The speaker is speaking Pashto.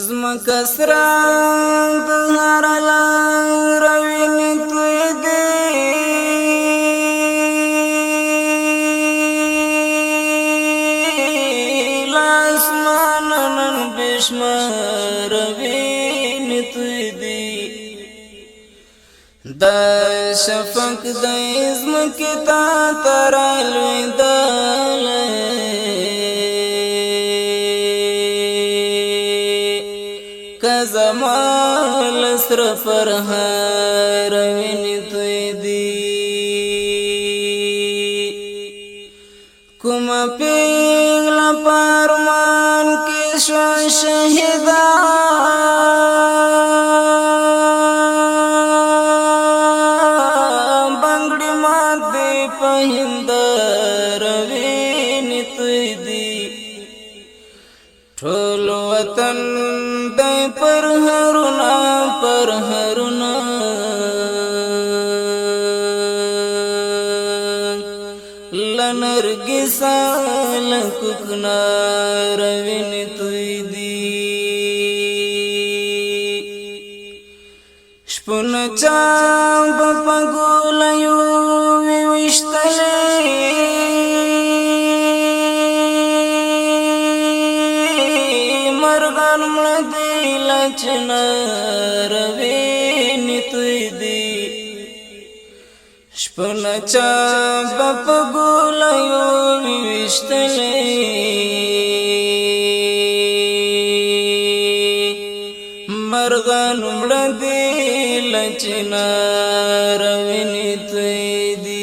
زمکه سره د هر لار وینې توی دي له اسمانه نن بې شماره وینې توی دي د شفق د زمکې تا ته رالوېدلی زما لسر فرهار وینې توی دي کومه پیغله په ارمان کې شوه شهیده بنګړي ماتې په هنداره وینې توی دي ټول وطن دی پر هرونه لنرګسا لکوکنار وینې توی دي شپونه چا به په ګولیو وویشتلې مرغان مړه دي له چنار وینې توی دي شپونه چا به په ګولیو وویشتلې مرغان مړه دي له چنار وینې توی دي